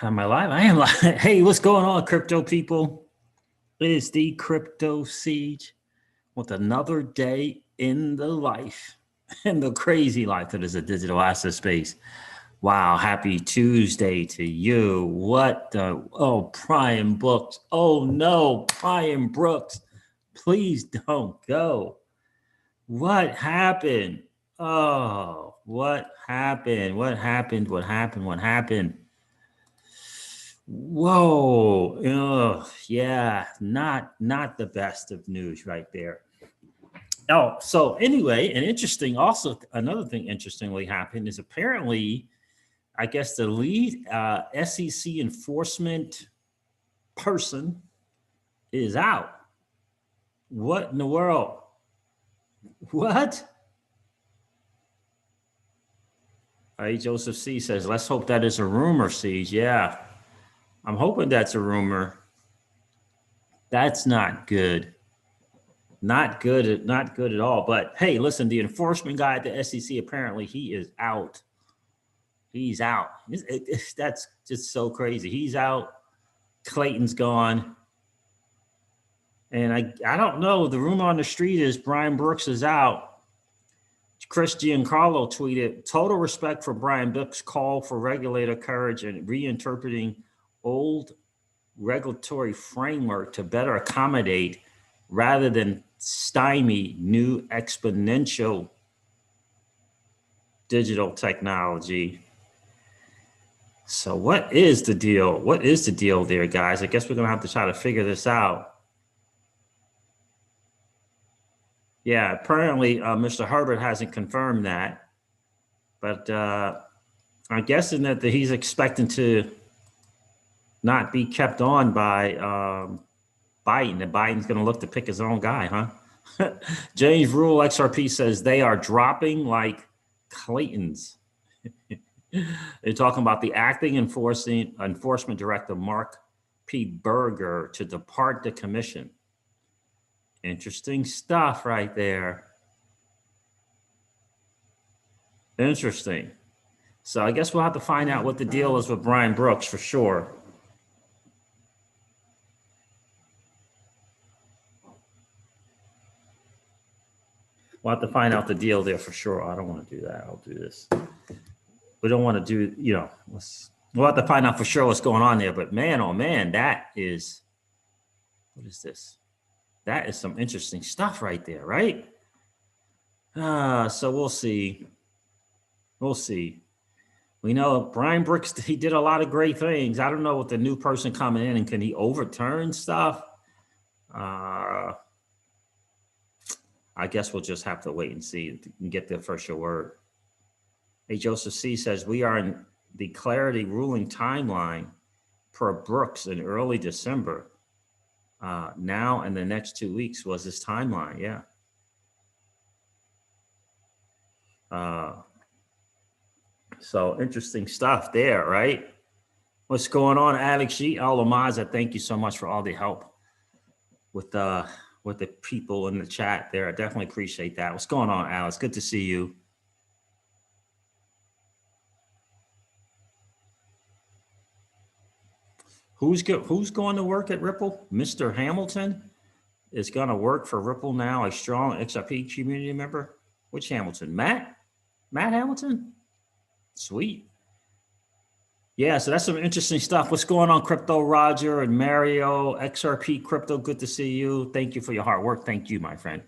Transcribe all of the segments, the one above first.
Am I live? I am live. Hey, what's going on, crypto people? It is the Crypto Siege with another day in the life, in the crazy life that is a digital asset space. Wow, happy Tuesday to you. What the, oh, Brian Brooks. Oh no, Brian Brooks, please don't go. What happened? Oh, what happened? What happened? What happened? What happened? Whoa. Yeah, not the best of news right there. Oh, so anyway, and interesting also another thing interestingly happened is apparently I guess the lead SEC enforcement person is out. What in the world? What? Joseph C says, let's hope that is a rumor, Siege. Yeah, I'm hoping that's a rumor. That's not good. Not good, not good at all. But hey, listen, the enforcement guy at the SEC, apparently he is out. He's out. That's just so crazy. He's out. Clayton's gone. And I don't know. The rumor on the street is Brian Brooks is out. Chris Giancarlo tweeted, total respect for Brian Brooks' call for regulator courage and reinterpreting old regulatory framework to better accommodate rather than stymie new exponential digital technology. So what is the deal? What is the deal there, guys? I guess we're going to have to try to figure this out. Yeah, apparently Mr. Herbert hasn't confirmed that. But I'm guessing that he's expecting to not be kept on by Biden. And Biden's going to look to pick his own guy, huh? James Rule XRP says they are dropping like Clayton's. They're talking about the acting enforcement director, Mark P. Berger, to depart the commission. Interesting stuff right there. Interesting. So I guess we'll have to find out what the deal is with Brian Brooks for sure. We'll have to find out the deal there for sure. I don't want to do that. I'll do this. We don't want to do, we'll have to find out for sure what's going on there. But man, oh man, what is this? That is some interesting stuff right there, right? So we'll see. We'll see. We know Brian Brooks, he did a lot of great things. I don't know what the new person coming in and can he overturn stuff? I guess we'll just have to wait and see and get the official word. Hey, Joseph C says, we are in the clarity ruling timeline per Brooks in early December. Now in the next 2 weeks was this timeline, yeah. So interesting stuff there, right? What's going on, Alex G? Alamaza, thank you so much for all the help with the people in the chat there. I definitely appreciate that. What's going on, Alex? Good to see you. Who's going to work at Ripple? Mr. Hamilton is going to work for Ripple now, a strong XRP community member. Which Hamilton? Matt Hamilton? Sweet. Yeah, so that's some interesting stuff. What's going on, Crypto Roger and Mario, XRP Crypto? Good to see you. Thank you for your hard work. Thank you, my friend.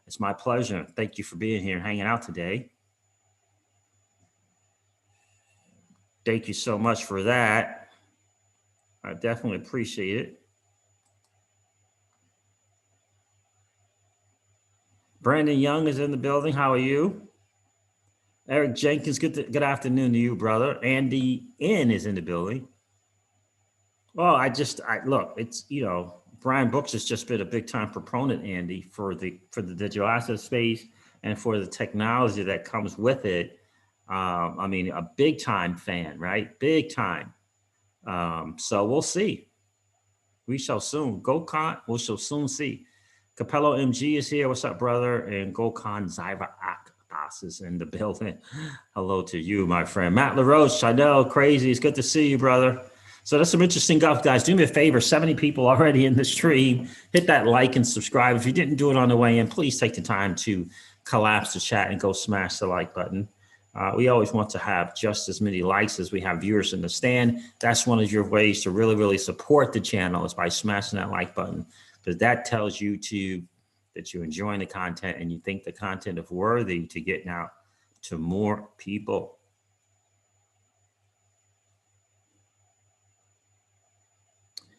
It's my pleasure. Thank you for being here and hanging out today. Thank you so much for that. I definitely appreciate it. Brandon Young is in the building. How are you? Eric Jenkins, good afternoon to you, brother. Andy N is in the building. Well, look, it's, Brian Brooks has just been a big time proponent, Andy, for the digital asset space and for the technology that comes with it. I mean, a big time fan, right? Big time. So we'll see. We shall soon. GoCon, we shall soon see. Capello MG is here. What's up, brother? And GoCon Zyva Aktas is in the building. Hello to you, my friend. Matt LaRoche, I know, crazy. It's good to see you, brother. So that's some interesting stuff, guys. Do me a favor, 70 people already in the stream. Hit that like and subscribe. If you didn't do it on the way in, please take the time to collapse the chat and go smash the like button. We always want to have just as many likes as we have viewers in the stand. That's one of your ways to really, really support the channel, is by smashing that like button, because that tells YouTube that you're enjoying the content and you think the content is worthy to getting out to more people.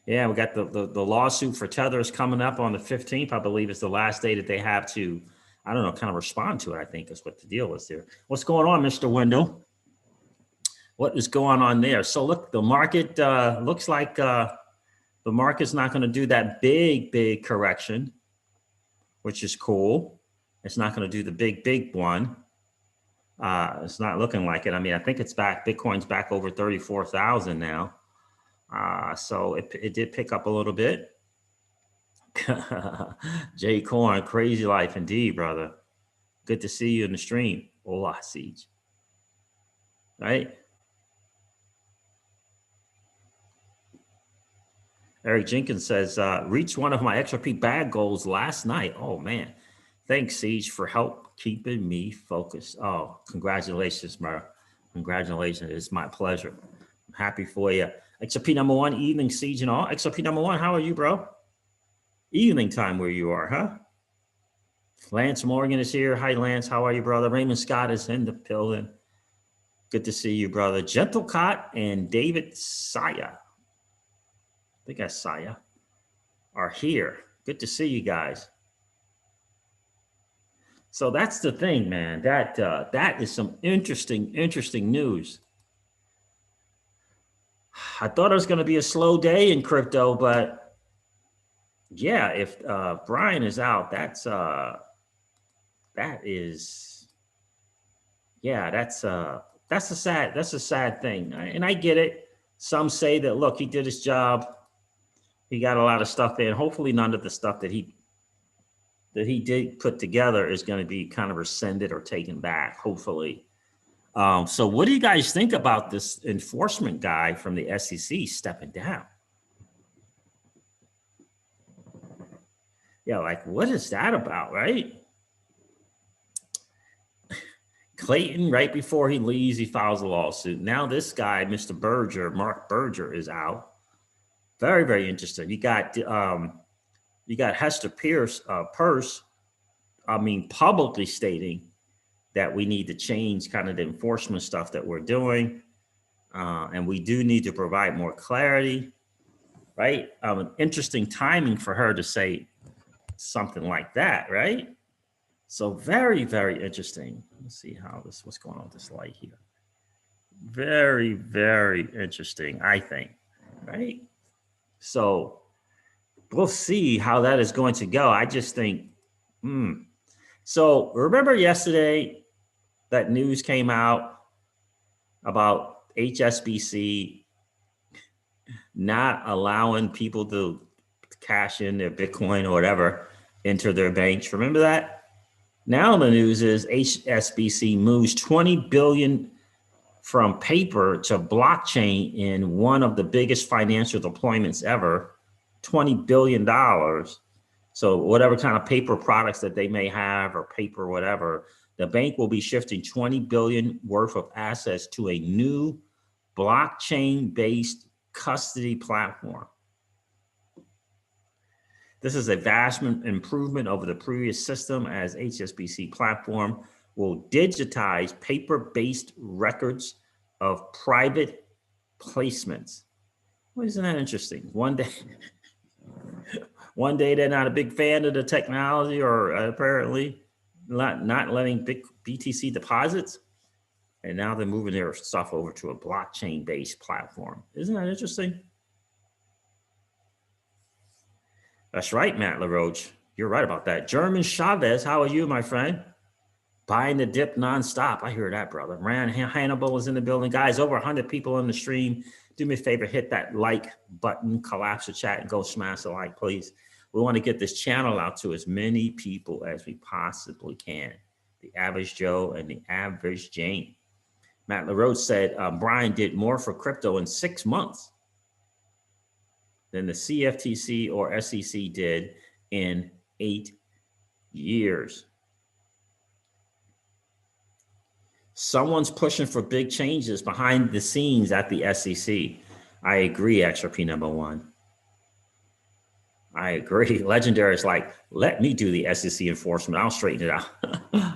Yeah, we got the lawsuit for Tether is coming up on the 15th. I believe is the last day that they have to, I don't know, kind of respond to it, I think is what the deal is there. What's going on, Mr. Wendell? What is going on there? So look, the market looks like the market's not going to do that big correction, which is cool. It's not going to do the big one. It's not looking like it. I mean, I think it's back. Bitcoin's back over 34,000 now. So it did pick up a little bit. Jay Corn, crazy life indeed, brother. Good to see you in the stream. Hola, Siege. Right? Eric Jenkins says, reached one of my XRP bag goals last night. Oh, man. Thanks, Siege, for help keeping me focused. Oh, congratulations, bro. Congratulations. It's my pleasure. I'm happy for you. XRP number one, evening, Siege and all. XRP number one, how are you, bro? Evening time where you are, huh? Lance Morgan is here. Hi, Lance. How are you, brother? Raymond Scott is in the building. Good to see you, brother. Gentle Cot and David Saya. I think that's Saya. Are here. Good to see you guys. So that's the thing, man. That is some interesting news. I thought it was going to be a slow day in crypto, but yeah, if Brian is out, that's a sad thing. And I get it. Some say that, look, he did his job. He got a lot of stuff in. Hopefully none of the stuff that he did put together is going to be kind of rescinded or taken back, hopefully. So what do you guys think about this enforcement guy from the SEC stepping down? Yeah, like, what is that about, right? Clayton, right before he leaves, he files a lawsuit. Now this guy, Mr. Berger, Mark Berger, is out. Very interesting. You got Hester Peirce, publicly stating that we need to change kind of the enforcement stuff that we're doing. And we do need to provide more clarity, right? Interesting timing for her to say something like that, right? So very interesting. Let's see what's going on with this light here. Very interesting, I think, right? So we'll see how that is going to go. I just think, So remember yesterday that news came out about HSBC not allowing people to cash in their Bitcoin or whatever into their banks. Remember that? Now the news is HSBC moves 20 billion from paper to blockchain in one of the biggest financial deployments ever, $20 billion. So whatever kind of paper products that they may have or paper, whatever, the bank will be shifting 20 billion worth of assets to a new blockchain-based custody platform. This is a vast improvement over the previous system, as HSBC platform will digitize paper-based records of private placements. Well, isn't that interesting? One day they're not a big fan of the technology, or apparently not letting big BTC deposits, and now they're moving their stuff over to a blockchain-based platform. Isn't that interesting? That's right, Matt LaRoche. You're right about that. German Chavez, how are you, my friend? Buying the dip nonstop. I hear that, brother. Rand Hannibal is in the building. Guys, over 100 people in the stream. Do me a favor, hit that like button, collapse the chat, and go smash the like, please. We want to get this channel out to as many people as we possibly can. The average Joe and the average Jane. Matt LaRoche said, Brian did more for crypto in 6 months. than the CFTC or SEC did in 8 years. Someone's pushing for big changes behind the scenes at the SEC. I agree, XRP number one. I agree. Legendary is like, let me do the SEC enforcement. I'll straighten it out.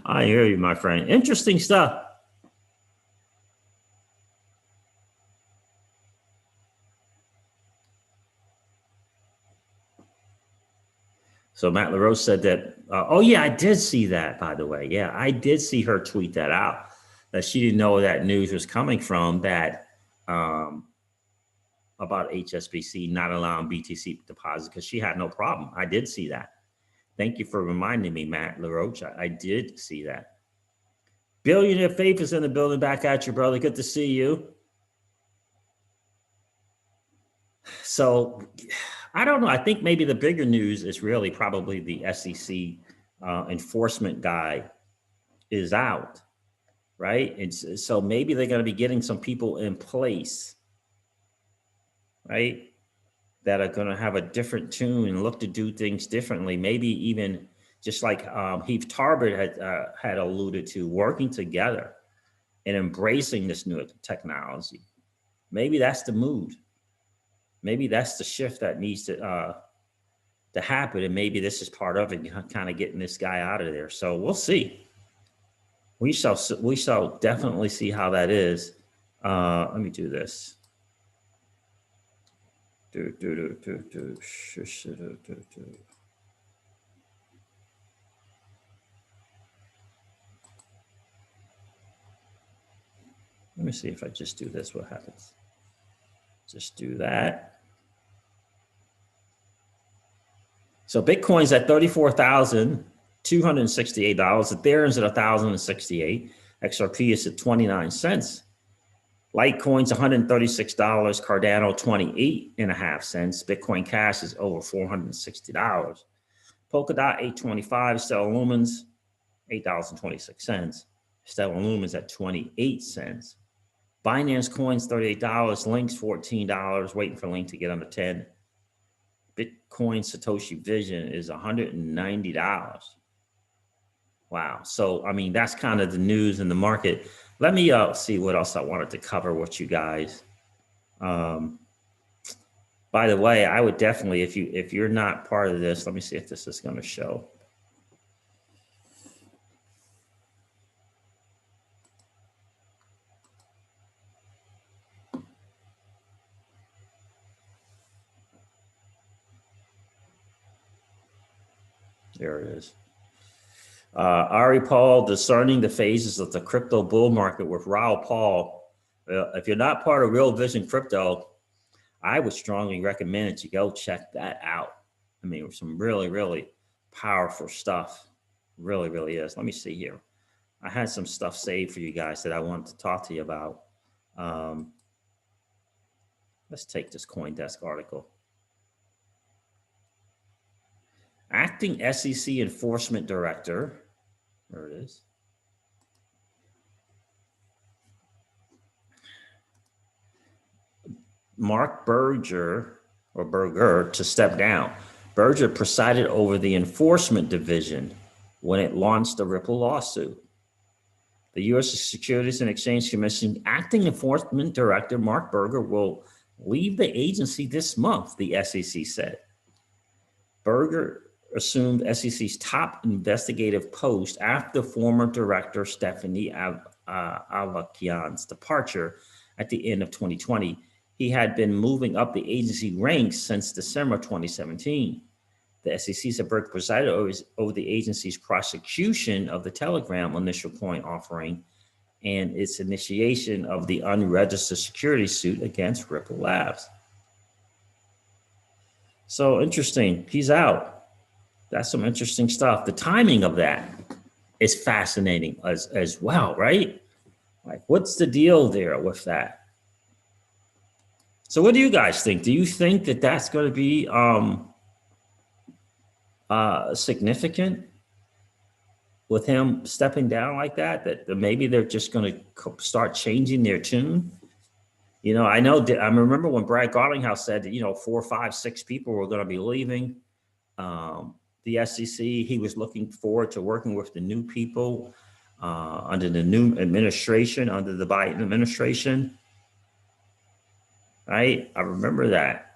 I hear you, my friend. Interesting stuff. So Matt LaRose said that, oh yeah, I did see that, by the way. Yeah, I did see her tweet that out, that she didn't know where that news was coming from, that about HSBC not allowing BTC deposits, because she had no problem. I did see that. Thank you for reminding me, Matt LaRoche. I did see that. Billionaire Faith is in the building. Back at you, brother. Good to see you. So I don't know. I think maybe the bigger news is really probably the SEC enforcement guy is out, right? And so maybe they're going to be getting some people in place, right, that are going to have a different tune and look to do things differently. Maybe even just like Heath Tarbert had alluded to, working together and embracing this new technology. Maybe that's the mood. Maybe that's the shift that needs to happen, and maybe this is part of it, kind of getting this guy out of there. So we'll see. We shall definitely see how that is. Let me do this. Let me see if I just do this, what happens. Just do that. So Bitcoin's at $34,268. Ethereum's at $1,068. XRP is at 29 cents. Litecoin's $136. Cardano 28.5 cents. Bitcoin Cash is over $460. Polkadot 825. Stellar Lumens $8.26. Stellar Lumens at 28 cents. Binance Coins $38. Link's $14. Waiting for Link to get under 10. Bitcoin Satoshi Vision is $190. Wow. So, I mean, that's kind of the news in the market. Let me see what else I wanted to cover with you guys. By the way, I would definitely, if you're not part of this, let me see if this is going to show. There it is. Ari Paul, Discerning the Phases of the Crypto Bull Market with Raoul Paul. If you're not part of Real Vision Crypto, I would strongly recommend that you go check that out. I mean, some really, really powerful stuff. Really, really is. Let me see here. I had some stuff saved for you guys that I wanted to talk to you about. Let's take this CoinDesk article. Acting SEC Enforcement Director, there it is. Mark Berger to step down. Berger presided over the enforcement division when it launched the Ripple lawsuit. The U.S. Securities and Exchange Commission acting enforcement director Mark Berger will leave the agency this month, the SEC said. Berger assumed SEC's top investigative post after former director Stephanie Avakian's departure at the end of 2020. He had been moving up the agency ranks since December 2017. The SEC said Berger presided over the agency's prosecution of the Telegram initial coin offering and its initiation of the unregistered securities suit against Ripple Labs. So interesting. He's out. That's some interesting stuff. The timing of that is fascinating as well, right? Like, what's the deal there with that? So what do you guys think? Do you think that that's going to be significant with him stepping down like that, that maybe they're just going to start changing their tune? You know, I know. I remember when Brad Garlinghouse said that 4, 5, 6 people were going to be leaving the SEC. He was looking forward to working with the new people under the new administration, under the Biden administration. Right? I remember that.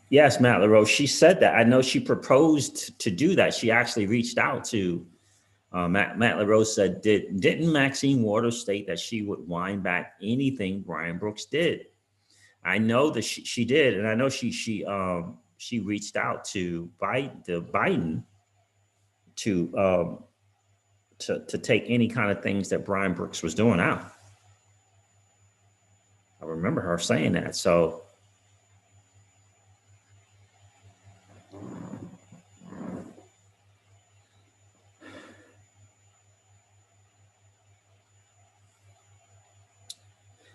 Yes, Matt LaRose. She said that. I know she proposed to do that. She actually reached out to Matt LaRose said, didn't Maxine Waters state that she would wind back anything Brian Brooks did? I know that she did, and I know she reached out to Biden to take any kind of things that Brian Brooks was doing out. I remember her saying that. So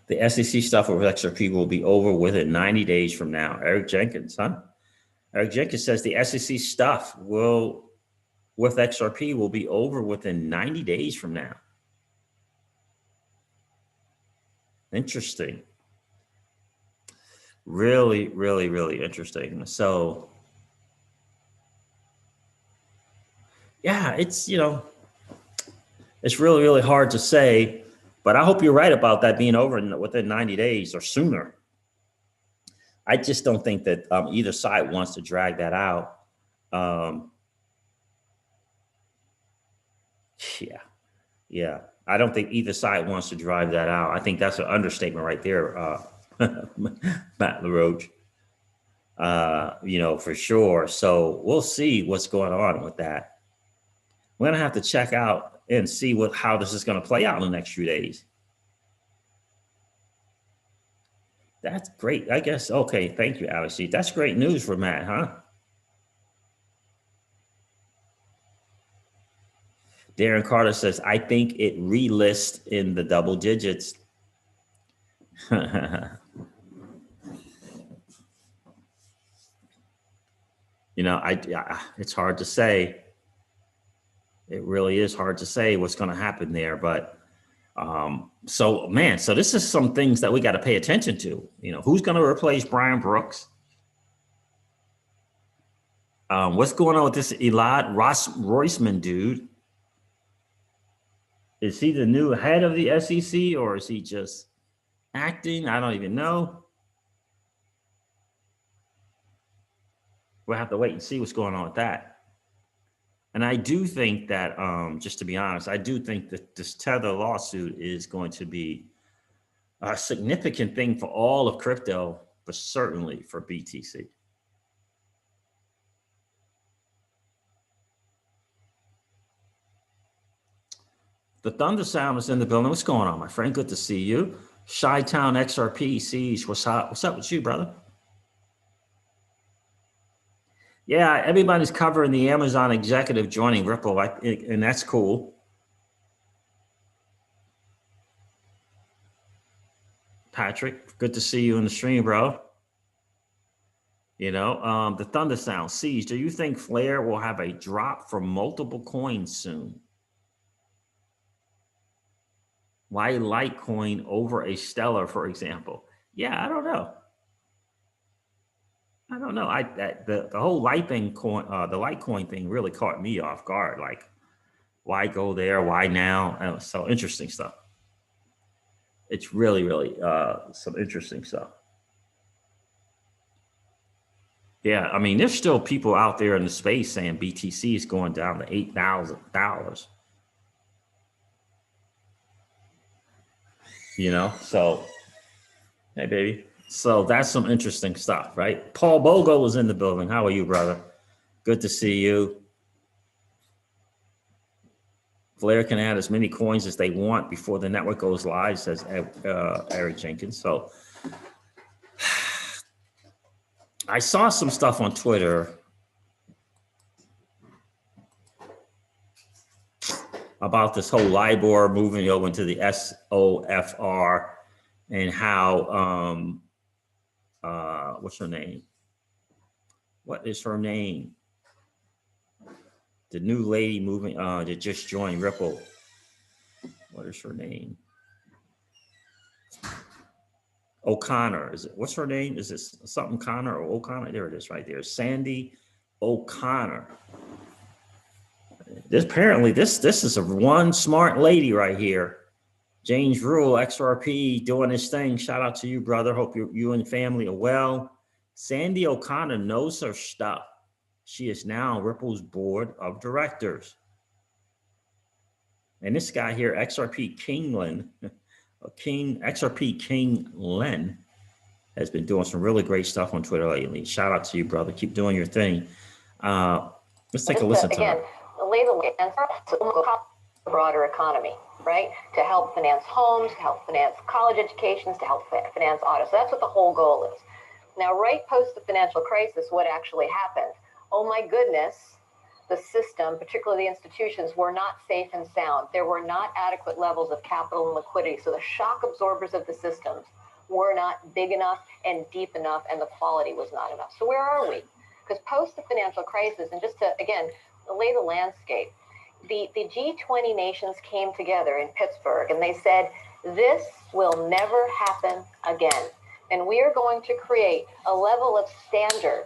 the SEC stuff with XRP will be over within 90 days from now. Eric Jenkins, huh? Eric Jenkins says the SEC stuff with XRP will be over within 90 days from now. Interesting. Really, really, really interesting. So, yeah, it's really, really hard to say, but I hope you're right about that being over within 90 days or sooner. I just don't think that either side wants to drag that out. Yeah. I don't think either side wants to drive that out. I think that's an understatement right there, Matt LaRoche. For sure. So we'll see what's going on with that. We're gonna have to check out and see how this is going to play out in the next few days. That's great. I guess. Okay. Thank you, Alex. That's great news for Matt, huh? Darren Carter says, I think it relists in the double digits. It's hard to say. It really is hard to say what's going to happen there. But so this is some things that we got to pay attention to. Who's going to replace Brian Brooks? What's going on with this Elad Roisman dude? Is he the new head of the SEC or is he just acting? I don't even know. We'll have to wait and see what's going on with that. And I do think that, just to be honest, I do think that this Tether lawsuit is going to be a significant thing for all of crypto, but certainly for BTC. The Thunder Sound is in the building. What's going on, my friend? Good to see you. Chi-Town XRP Siege. What's up with you, brother? Yeah, everybody's covering the Amazon executive joining Ripple, and that's cool. Patrick, good to see you in the stream, bro. The Thunder Sound Siege. Do you think Flare will have a drop for multiple coins soon? Why Litecoin over a Stellar, for example? Yeah, I don't know. The whole Litecoin thing really caught me off guard. Like, why go there? Why now? So interesting stuff. It's really, really some interesting stuff. Yeah, I mean, there's still people out there in the space saying BTC is going down to $8,000. So, hey, baby. So that's some interesting stuff, right? Paul Bogo was in the building. How are you, brother? Good to see you. Flare can add as many coins as they want before the network goes live, says Eric Jenkins. So I saw some stuff on Twitter about this whole LIBOR moving over into the SOFR and how, what's her name? What is her name? The new lady moving, that just joined Ripple. What is her name? O'Connor. Is it, what's her name? Is this something Connor or O'Connor? There it is right there. Sandy O'Connor. This apparently this is a one smart lady right here. James Rule, XRP, doing his thing. Shout out to you, brother. Hope you and family are well. Sandy O'Connor knows her stuff. She is now Ripple's board of directors. And this guy here, XRP Kingland, XRP King Len, has been doing some really great stuff on Twitter lately. Shout out to you, brother. Keep doing your thing. Let's take a listen to her. The broader economy, right? To help finance homes, to help finance college educations, to help finance autos. So that's what the whole goal is. Now, right post the financial crisis, what actually happened? Oh my goodness, the system, particularly the institutions, were not safe and sound. There were not adequate levels of capital and liquidity. So the shock absorbers of the systems were not big enough and deep enough, and the quality was not enough. So where are we? Because post the financial crisis, and just to, again, lay the landscape, the G20 nations came together in Pittsburgh and they said, this will never happen again. And we are going to create a level of standard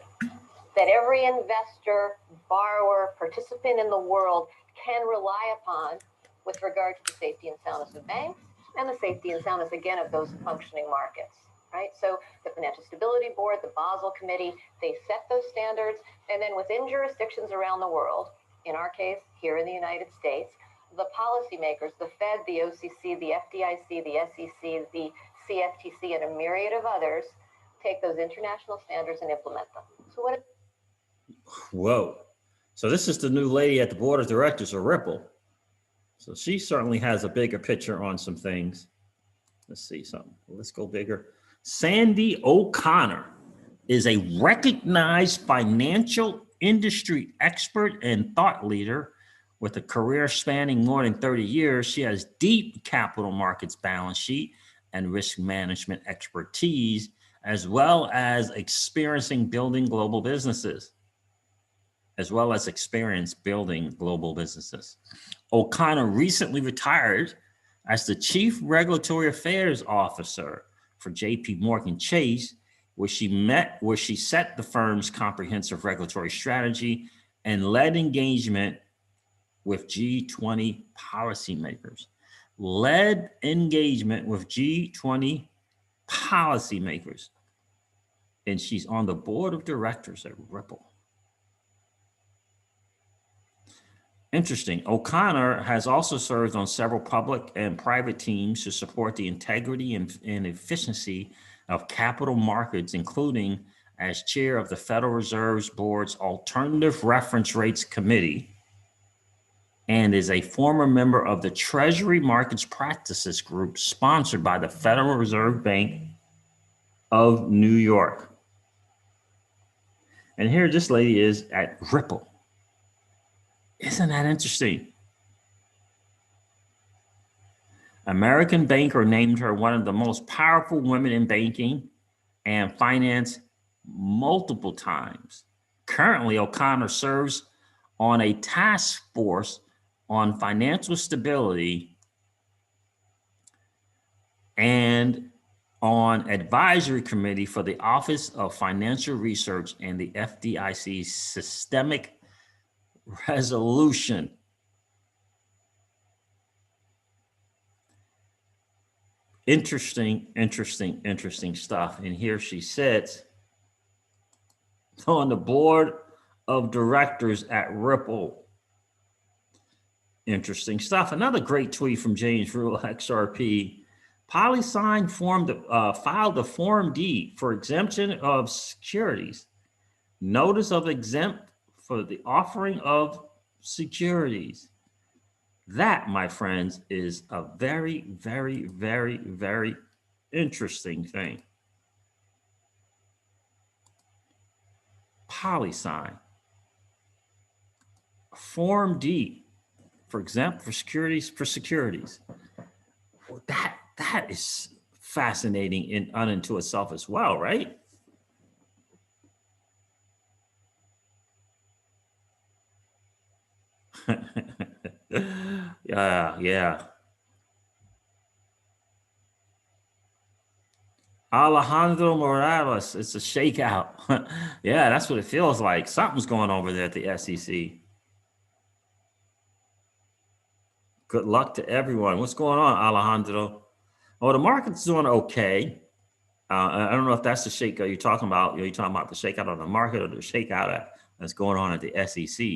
that every investor, borrower, participant in the world can rely upon with regard to the safety and soundness of banks and the safety and soundness, again, of those functioning markets, right? So the Financial Stability Board, the Basel Committee, they set those standards. And then within jurisdictions around the world, in our case, here in the United States, the policymakers, the Fed, the OCC, the FDIC, the SEC, the CFTC, and a myriad of others take those international standards and implement them. So what? Whoa. So this is the new lady at the board of directors of Ripple. So she certainly has a bigger picture on some things. Let's see something. Let's go bigger. Sandy O'Connor is a recognized financial industry expert and thought leader with a career spanning more than 30 years. She has deep capital markets balance sheet and risk management expertise, as well as experiencing building global businesses. O'Connor recently retired as the Chief Regulatory Affairs Officer for JP Morgan Chase, where she set the firm's comprehensive regulatory strategy and led engagement with G20 policymakers. And she's on the board of directors at Ripple. Interesting. O'Connor has also served on several public and private teams to support the integrity and efficiency of capital markets, including as chair of the Federal Reserve Board's Alternative Reference Rates Committee, and is a former member of the Treasury Markets Practices Group sponsored by the Federal Reserve Bank of New York. And here this lady is at Ripple. Isn't that interesting? American Banker named her one of the most powerful women in banking and finance multiple times. Currently, O'Connor serves on a task force on financial stability and on advisory committee for the Office of Financial Research and the FDIC's Systemic Resolution. Interesting stuff. And here she sits on the board of directors at Ripple. Interesting stuff. Another great tweet from James Rule, XRP. PolySign filed a Form D for exemption of securities. Notice of exempt for the offering of securities. That, my friends, is a very, very, very, very interesting thing. PolySign. Form D for exempt for securities. Well, that is fascinating in unto itself as well, right? Yeah. Alejandro Morales, it's a shakeout. Yeah, that's what it feels like. Something's going over there at the SEC. Good luck to everyone. What's going on, Alejandro? Oh, the market's doing okay. I don't know if that's the shakeout you're talking about. You're talking about the shakeout on the market or the shakeout that's going on at the SEC.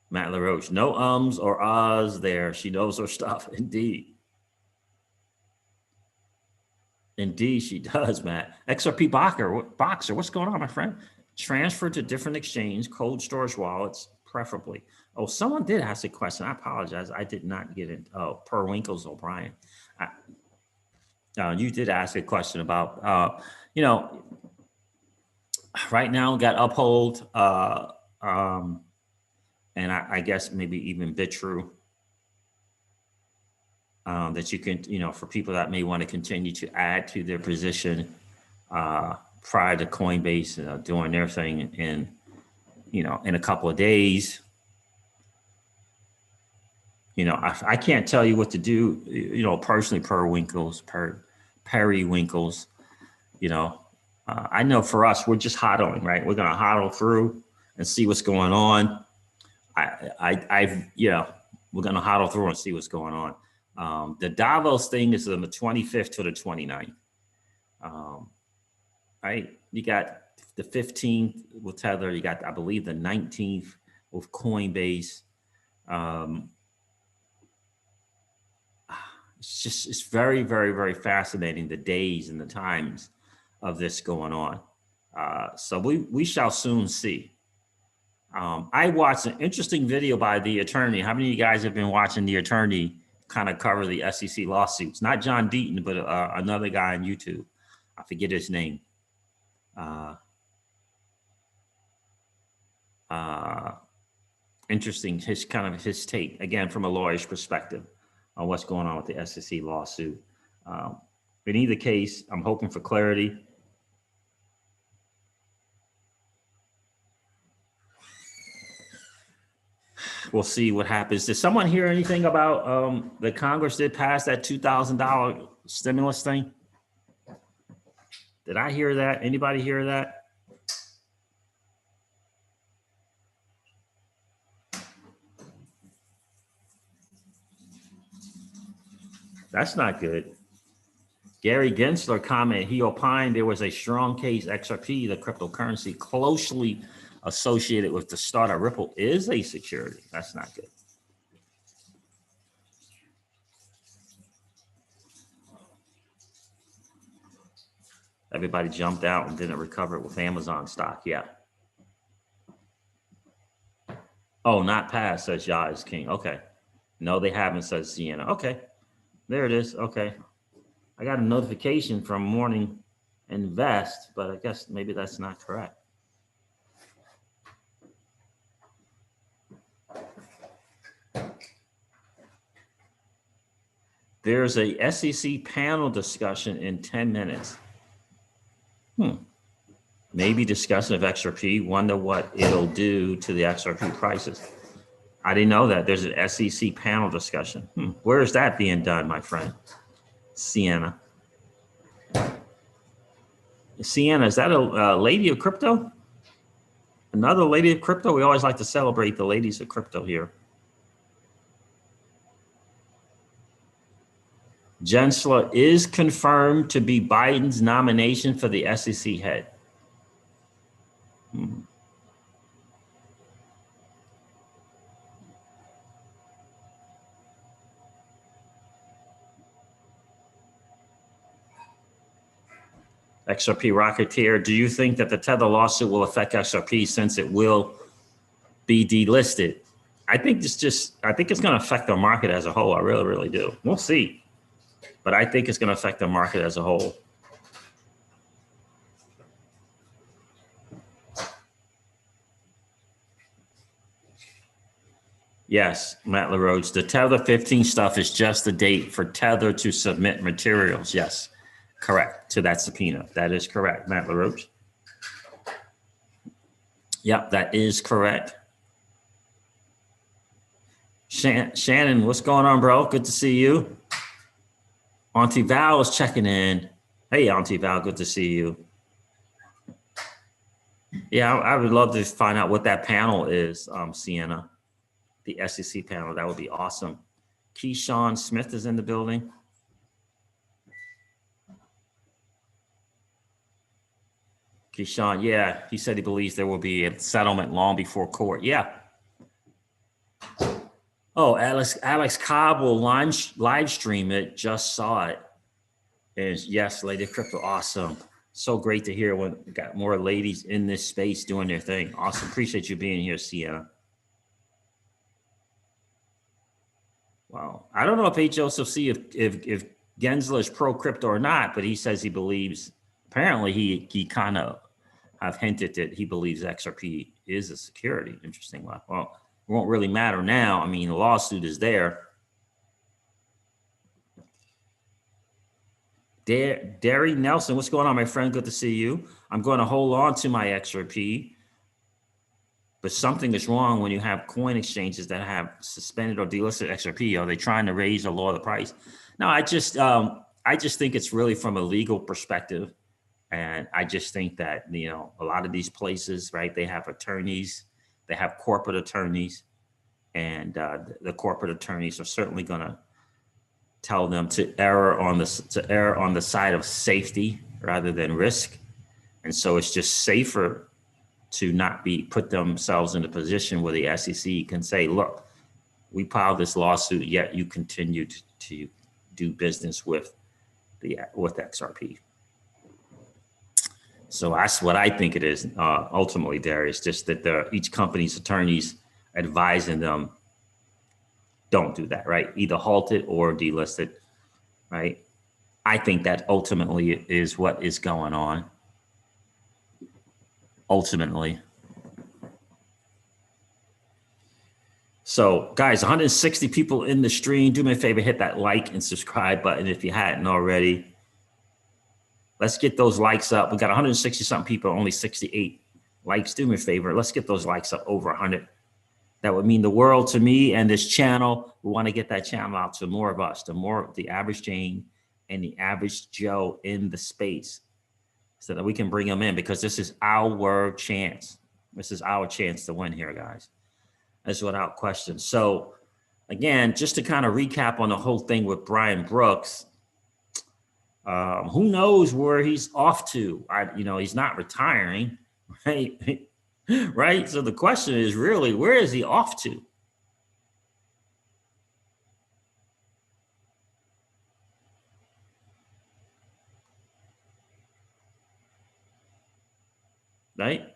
Matt LaRoche, no ums or ahs there. She knows her stuff. Indeed. Indeed, she does, Matt. XRP Boxer, what's going on, my friend? Transfer to different exchange, cold storage wallets, preferably. Oh, someone did ask a question. I apologize. I did not get it. Oh, Perwinkles O'Brien. You did ask a question about, right now got Uphold, and I guess maybe even BitTrue. That you can, for people that may want to continue to add to their position prior to Coinbase doing their thing in a couple of days. I can't tell you what to do, personally, periwinkles, I know for us, we're just hodling, right? We're going to hodl through and see what's going on. We're going to hodl through and see what's going on. The Davos thing is on the 25th to the 29th. Right? You got the 15th with Tether. You got, I believe, the 19th with Coinbase. It's very, very, very fascinating, the days and the times of this going on. So we shall soon see. I watched an interesting video by the attorney. How many of you guys have been watching the attorney kind of cover the SEC lawsuits? Not John Deaton, but another guy on YouTube. I forget his name. Interesting, his take, again, from a lawyer's perspective on what's going on with the SEC lawsuit. In either case, I'm hoping for clarity. We'll see what happens. Did someone hear anything about the Congress did pass that $2,000 stimulus thing? Did I hear that? Anybody hear that? That's not good. Gary Gensler comment, he opined there was a strong case XRP, the cryptocurrency closely associated with the start of Ripple, is a security. That's not good. Everybody jumped out and didn't recover it with Amazon stock. Yeah. Oh, not passed, says Yah is King. Okay. No, they haven't, says Sienna. Okay. There it is. Okay. I got a notification from Morning Invest, but I guess maybe that's not correct. There's a SEC panel discussion in 10 minutes. Maybe discussion of XRP. Wonder what it'll do to the XRP prices. I didn't know that. There's an SEC panel discussion. Where is that being done, my friend? Sienna. Sienna, is that a lady of crypto? Another lady of crypto? We always like to celebrate the ladies of crypto here. Gensler is confirmed to be Biden's nomination for the SEC head. XRP Rocketeer, do you think that the Tether lawsuit will affect XRP since it will be delisted? I think it's going to affect the market as a whole. I really, really do. We'll see. But I think it's going to affect the market as a whole. Yes, Matt LaRoche, the Tether 15 stuff is just the date for Tether to submit materials. Yes, correct, to that subpoena. That is correct, Matt LaRoche. Yep, that is correct. Shannon, what's going on, bro? Good to see you. Auntie Val is checking in. Hey, Auntie Val, good to see you. Yeah, I would love to find out what that panel is, Sienna, the SEC panel. That would be awesome. Keyshawn Smith is in the building. Keyshawn, yeah, he said he believes there will be a settlement long before court. Yeah. Oh, Alex Cobb will live stream it. Just saw it. And yes, Lady of Crypto, awesome. So great to hear when we got more ladies in this space doing their thing. Awesome. Appreciate you being here, Sienna. Wow. I don't know if HSBC, if Gensler is pro crypto or not, but he says he believes. Apparently, he kind of have hinted that he believes XRP is a security. Interesting. Well, it won't really matter now. I mean, the lawsuit is there. Derry Nelson, what's going on, my friend? Good to see you. I'm going to hold on to my XRP, but something is wrong when you have coin exchanges that have suspended or delisted XRP. Are they trying to raise or lower the price? No, I just think it's really from a legal perspective. And I just think that, you know, a lot of these places, right, they have attorneys, they have corporate attorneys, and the corporate attorneys are certainly going to tell them to err on the side of safety rather than risk. And so it's just safer to not put themselves in a position where the SEC can say, look, we filed this lawsuit, yet you continue to do business with XRP. So that's what I think it is ultimately, Darius, just that each company's attorneys advising them, don't do that, right? Either halt it or delist it, right? I think that ultimately is what is going on. Ultimately. So guys, 160 people in the stream. Do me a favor, hit that like and subscribe button if you hadn't already. Let's get those likes up. We got 160 something people, only 68 likes. Do me a favor. Let's get those likes up over 100. That would mean the world to me and this channel. We want to get that channel out to more of us, to more of the average Jane and the average Joe in the space, so that we can bring them in, because this is our chance. This is our chance to win here, guys. That's without question. So again, just to kind of recap on the whole thing with Brian Brooks, who knows where he's off to? He's not retiring, right? Right. So the question is really, where is he off to? Right.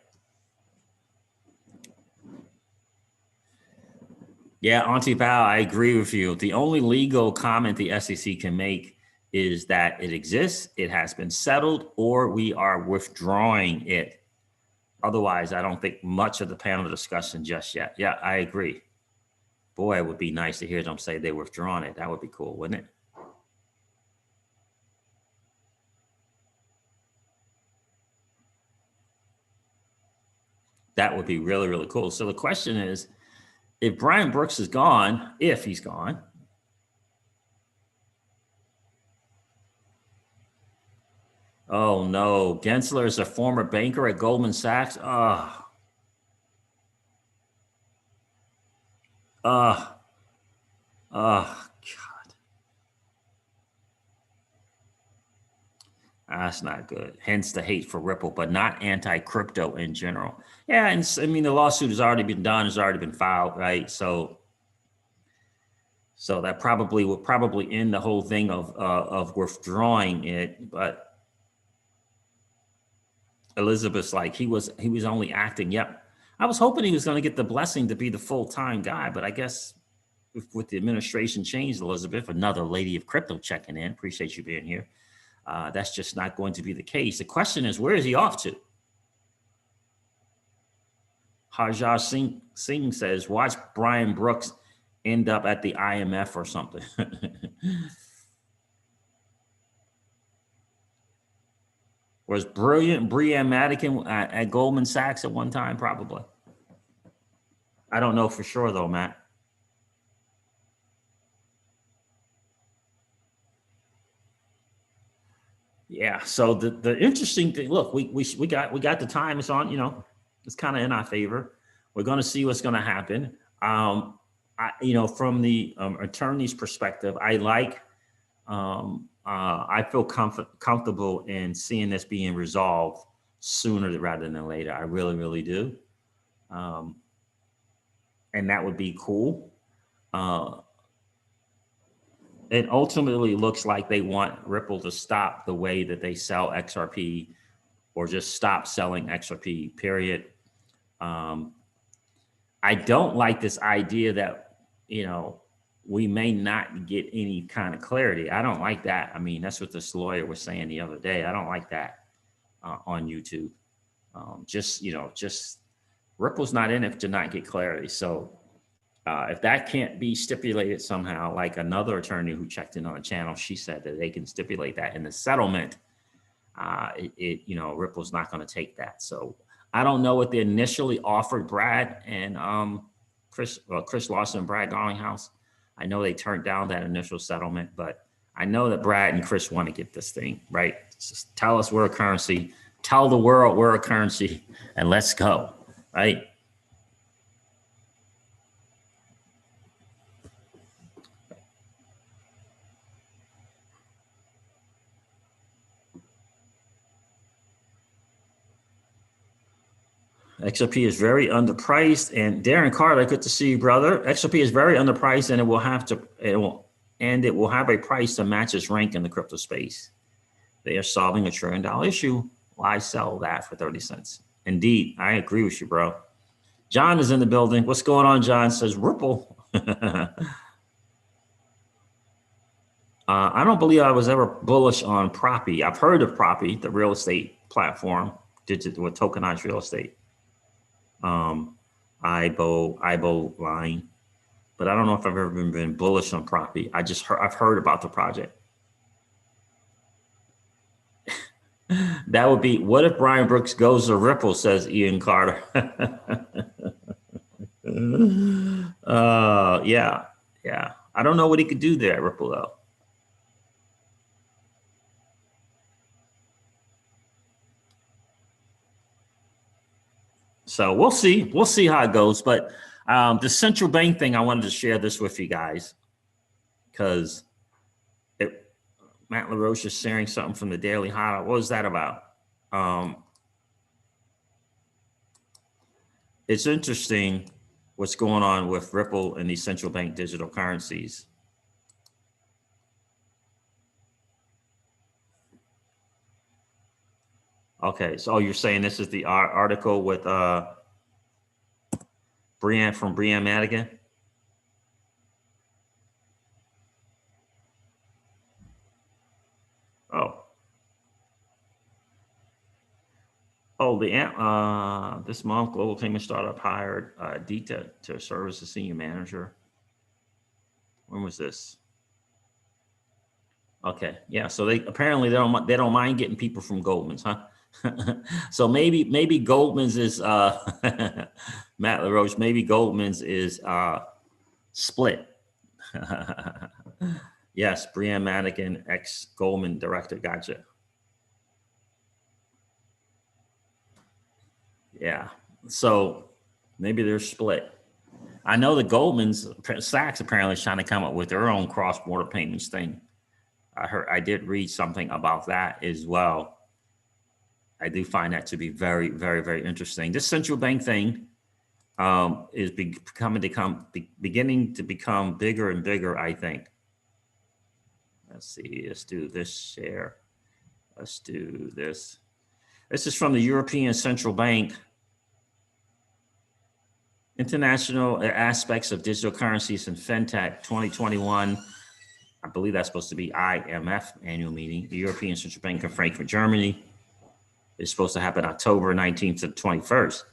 Yeah, Auntie Val, I agree with you. The only legal comment the SEC can make is that it exists, it has been settled, or we are withdrawing it. Otherwise, I don't think much of the panel discussion just yet. Yeah, I agree. Boy, it would be nice to hear them say they're withdrawing it. That would be cool, wouldn't it? That would be really, really cool. So the question is, if Brian Brooks is gone, if he's gone, oh no, Gensler is a former banker at Goldman Sachs. God. That's not good. Hence the hate for Ripple, but not anti-crypto in general. Yeah, and I mean, the lawsuit has already been done, has already been filed, right? So that probably will end the whole thing of withdrawing it. But Elizabeth's like, he was only acting. Yep. I was hoping he was going to get the blessing to be the full-time guy, but I guess with the administration changed, Elizabeth, another lady of crypto checking in. Appreciate you being here. That's just not going to be the case. The question is, where is he off to? Harjar Singh says, watch Brian Brooks end up at the IMF or something. Was brilliant Brian Madigan at Goldman Sachs at one time? Probably. I don't know for sure, though, Matt. Yeah. So the interesting thing, look, we got the time. It's on. You know, it's kind of in our favor. We're going to see what's going to happen. From the attorney's perspective, I like. I feel comfortable in seeing this being resolved sooner rather than later. I really, really do. And that would be cool. It ultimately looks like they want Ripple to stop the way that they sell XRP, or just stop selling XRP, period. I don't like this idea that, we may not get any kind of clarity. I don't like that. I mean, that's what this lawyer was saying the other day. I don't like that on YouTube. Just Ripple's not in it to not get clarity. So if that can't be stipulated somehow, like another attorney who checked in on the channel, she said that they can stipulate that in the settlement. Ripple's not going to take that. So I don't know what they initially offered Brad and Chris Lawson and Brad Garlinghouse. I know they turned down that initial settlement, but I know that Brad and Chris want to get this thing right. Just tell us we're a currency, tell the world we're a currency, and let's go, right? XRP is very underpriced, and Darren Carter, good to see you, brother. XRP is very underpriced, and it will have a price to match its rank in the crypto space. They are solving $1 trillion issue. Why sell that for 30 cents? Indeed, I agree with you, bro. John is in the building. What's going on, John? Says Ripple. I don't believe I was ever bullish on Proppy. I've heard of Proppy, the real estate platform, digital with tokenized real estate. IBO line, but I don't know if I've ever been bullish on Proppy. I've heard about the project. That would be, what if Brian Brooks goes to Ripple, says Ian Carter. Yeah. I don't know what he could do there at Ripple though. So we'll see how it goes. But the central bank thing, I wanted to share this with you guys because Matt LaRoche is sharing something from the Daily Highlight. What was that about? It's interesting what's going on with Ripple and these central bank digital currencies. Okay, so you're saying this is the article with Brianne Madigan? This month, global payment startup hired Dita to serve as a senior manager. When was this? Okay, yeah. So they don't mind getting people from Goldman's, huh? So maybe Goldman's is Matt LaRoche. Maybe Goldman's is split. Yes, Brianne Madigan, ex-Goldman director. Gotcha. Yeah. So maybe they're split. I know the Goldman's Sachs apparently is trying to come up with their own cross-border payments thing. I did read something about that as well. I do find that to be very, very, very interesting. This central bank thing is beginning to become bigger and bigger, I think. Let's see. Let's do this share. Let's do this. This is from the European Central Bank. International Aspects of Digital Currencies and FinTech 2021. I believe that's supposed to be IMF annual meeting. The European Central Bank of Frankfurt, Germany. It's supposed to happen October 19th to 21st.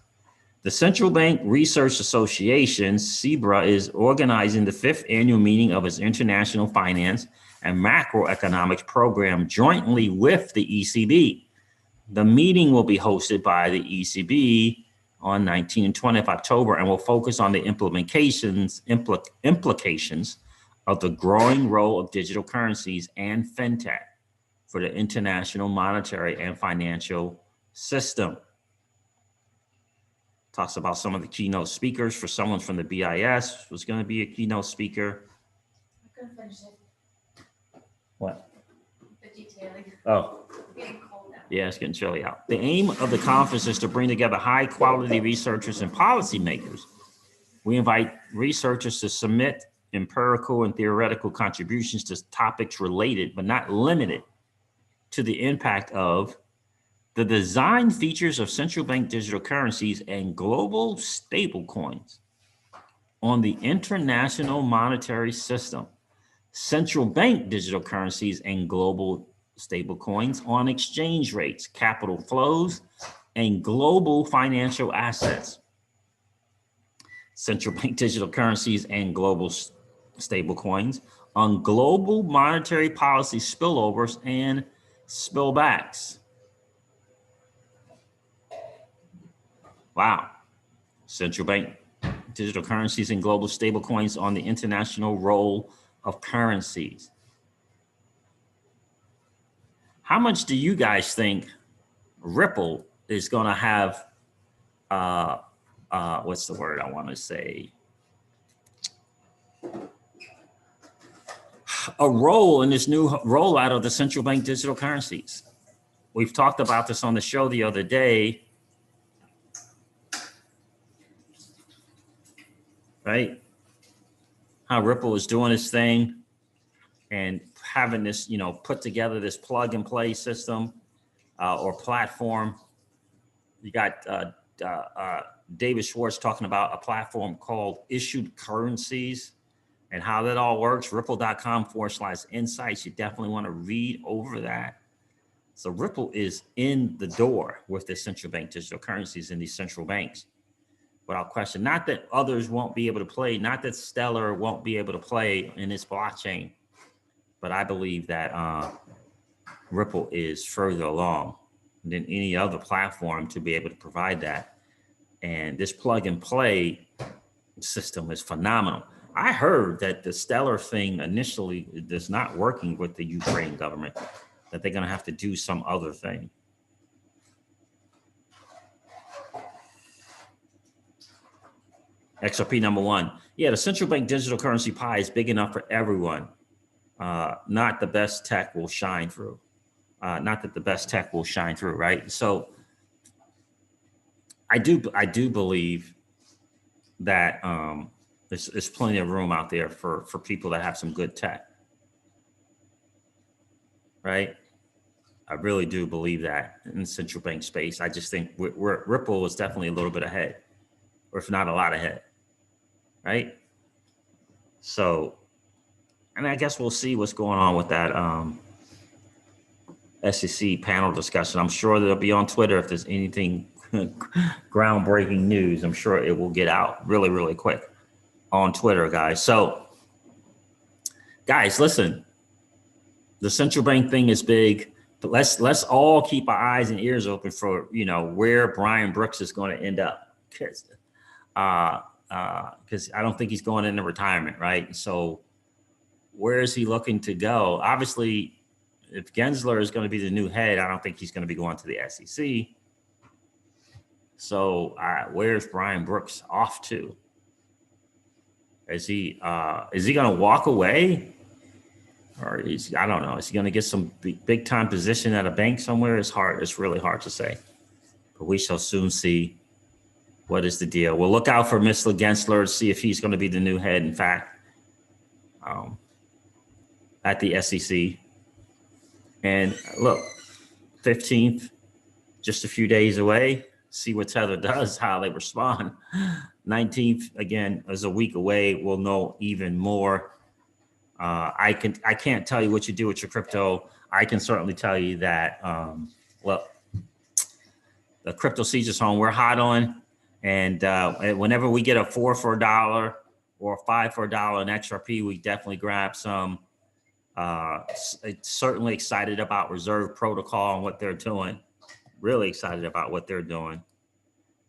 The Central Bank Research Association, CBRA, is organizing the 5th annual meeting of its International Finance and Macroeconomics Program jointly with the ECB. The meeting will be hosted by the ECB on 19 and 20 of October and will focus on the implications of the growing role of digital currencies and fintech. for the international monetary and financial system. Talks about some of the keynote speakers. For someone from the BIS was going to be a keynote speaker. I couldn't finish it. What? The detailing. Oh. It's getting cold now. Yeah, it's getting chilly out. The aim of the conference is to bring together high-quality researchers and policymakers. We invite researchers to submit empirical and theoretical contributions to topics related, but not limited to the impact of the design features of central bank digital currencies and global stablecoins on the international monetary system, central bank digital currencies and global stablecoins on exchange rates, capital flows, and global financial assets, central bank digital currencies and global stablecoins on global monetary policy spillovers and spillbacks. Wow. Central bank digital currencies and global stablecoins on the international role of currencies. How much do you guys think Ripple is going to have, what's the word I want to say? A role in this new rollout of the central bank digital currencies? We've talked about this on the show the other day, right? How Ripple is doing its thing and having this, put together this plug and play system or platform. You got David Schwartz talking about a platform called Issued Currencies and how that all works. Ripple.com/insights. You definitely want to read over that. So Ripple is in the door with the central bank digital currencies in these central banks, without question. Not that others won't be able to play, not that Stellar won't be able to play in this blockchain, but I believe that Ripple is further along than any other platform to be able to provide that. And this plug and play system is phenomenal. I heard that the Stellar thing initially is not working with the Ukraine government, that they're going to have to do some other thing. XRP #1. Yeah, the central bank digital currency pie is big enough for everyone. Not the best tech will shine through. Not that the best tech will shine through, right? So I do believe that there's plenty of room out there for people that have some good tech, right? I really do believe that in the central bank space. I just think Ripple is definitely a little bit ahead, or if not a lot ahead, right? So, and I guess we'll see what's going on with that SEC panel discussion. I'm sure they'll be on Twitter if there's anything groundbreaking news. I'm sure it will get out really, really quick on Twitter, guys. So, guys, listen, the central bank thing is big, but let's all keep our eyes and ears open for where Brian Brooks is going to end up, because I don't think he's going into retirement, right? So, where is he looking to go? Obviously, if Gensler is going to be the new head, I don't think he's going to be going to the SEC. So where's Brian Brooks off to? Is he going to walk away? Or I don't know. Is he going to get some big time position at a bank somewhere? It's hard. It's really hard to say. But we shall soon see what is the deal. We'll look out for Mr. Gensler to see if he's going to be the new head, in fact, at the SEC. And look, 15th, just a few days away. See what Tether does, how they respond. 19th, again, is a week away. We'll know even more. I can't tell you what you do with your crypto. I can certainly tell you that, the crypto seeds is home. We're hot on. And whenever we get a 4 for $1 or a 5 for $1 in XRP, we definitely grab some. Certainly excited about Reserve Protocol and what they're doing. Really excited about what they're doing.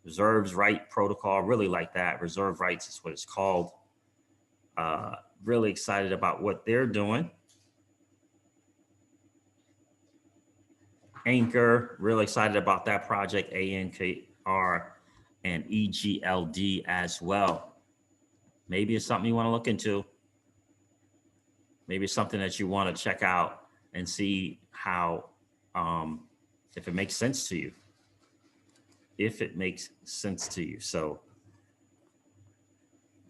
Reserves Right Protocol, really like that. Reserve Rights is what it's called. Really excited about what they're doing. Anchor, really excited about that project, ANKR and EGLD as well. Maybe it's something you want to look into. Maybe it's something that you want to check out and see how, if it makes sense to you. If it makes sense to you. So,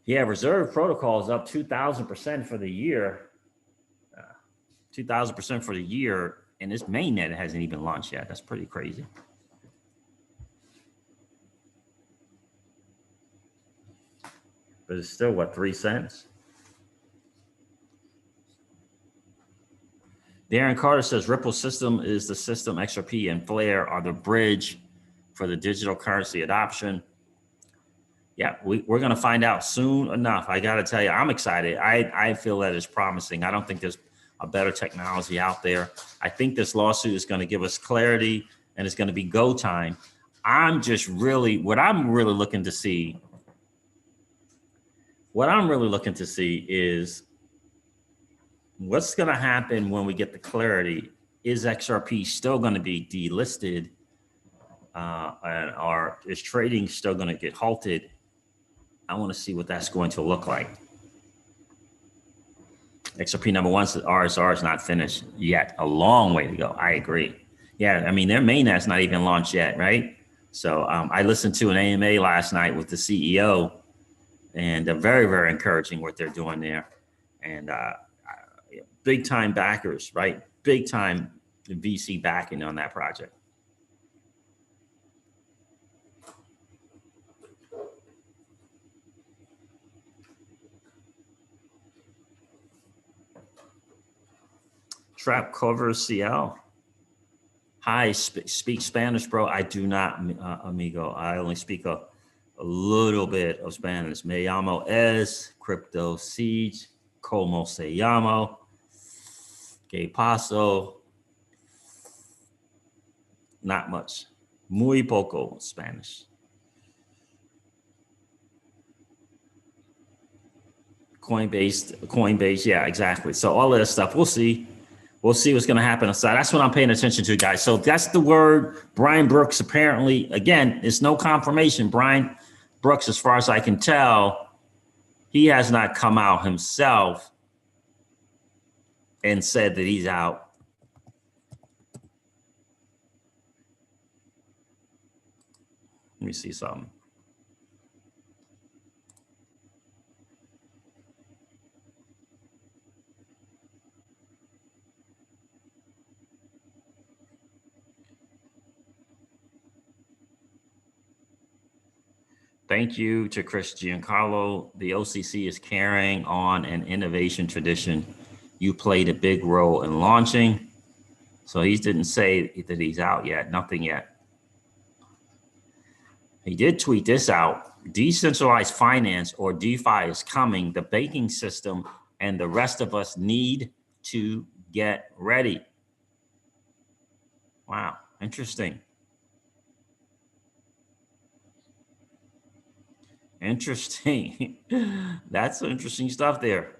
yeah, Reserve Protocol is up 2,000% for the year. 2,000% for the year. And this mainnet hasn't even launched yet. That's pretty crazy. But it's still, what, 3 cents? Darren Carter says Ripple system is the system. XRP and Flare are the bridge for the digital currency adoption. Yeah, we're going to find out soon enough. I got to tell you, I'm excited. I feel that it's promising. I don't think there's a better technology out there. I think this lawsuit is going to give us clarity and it's going to be go time. I'm just really, what I'm really looking to see is what's going to happen when we get the clarity. Is XRP still going to be delisted? Or is trading still going to get halted? I want to see what that's going to look like. XRP number one says RSR is not finished yet. A long way to go. I agree. Yeah, I mean, their mainnet's not even launched yet, right? So I listened to an AMA last night with the CEO, and they're very, very encouraging what they're doing there. And big time backers, right? Big time VC backing on that project. Trap cover CL. Hi, speak Spanish, bro. I do not, amigo. I only speak a little bit of Spanish. Me llamo es Crypto Siege. Como se llamo? Que paso? Not much. Muy poco Spanish. Coinbase. Yeah, exactly. So all of this stuff, we'll see. We'll see what's going to happen aside. That's what I'm paying attention to, guys. So that's the word. Brian Brooks, apparently, again, it's no confirmation. Brian Brooks, as far as I can tell, he has not come out himself and said that he's out. Let me see something. Thank you to Chris Giancarlo. The OCC is carrying on an innovation tradition. You played a big role in launching. So he didn't say that he's out yet, nothing yet. He did tweet this out. Decentralized finance, or DeFi, is coming. The banking system and the rest of us need to get ready. Wow, interesting. Interesting. That's some interesting stuff there.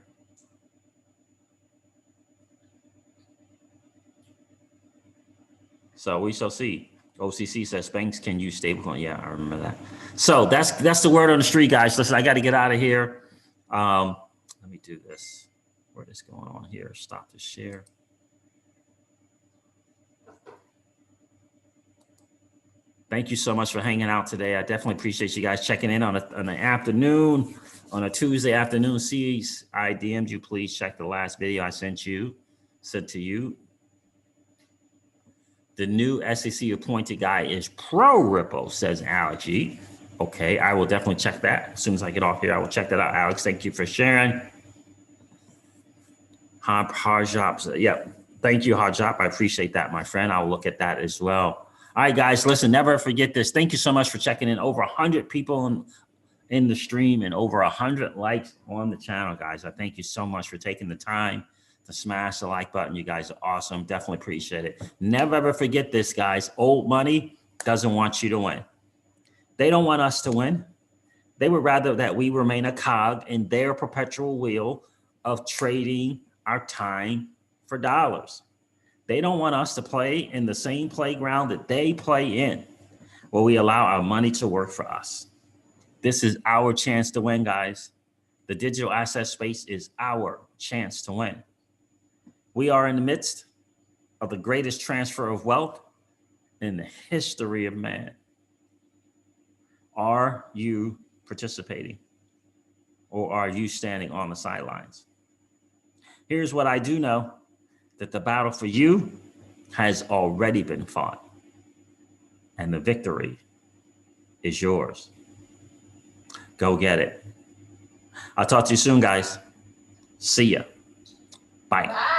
So we shall see. OCC says banks can use stablecoin. Yeah, I remember that. So that's the word on the street, guys. Listen, I got to get out of here. Let me do this. What is going on here? Stop the share. Thank you so much for hanging out today. I definitely appreciate you guys checking in on an afternoon, on a Tuesday afternoon. See, I DM'd you. Please check the last video I sent to you. The new SEC appointed guy is pro Ripple, says Alex G. Okay, I will definitely check that. As soon as I get off here, I will check that out. Alex, thank you for sharing. Hajop, yeah, thank you, Hajop. I appreciate that, my friend. I'll look at that as well. All right, guys, listen, never forget this. Thank you so much for checking in. Over 100 people in the stream and over 100 likes on the channel, guys. I thank you so much for taking the time to smash the like button. You guys are awesome. Definitely appreciate it. Never, ever forget this, guys. Old money doesn't want you to win. They don't want us to win. They would rather that we remain a cog in their perpetual wheel of trading our time for dollars. They don't want us to play in the same playground that they play in, where we allow our money to work for us. This is our chance to win, guys. The digital asset space is our chance to win. We are in the midst of the greatest transfer of wealth in the history of man. Are you participating, or are you standing on the sidelines? Here's what I do know, that the battle for you has already been fought, and the victory is yours. Go get it. I'll talk to you soon, guys. See ya. Bye. Bye.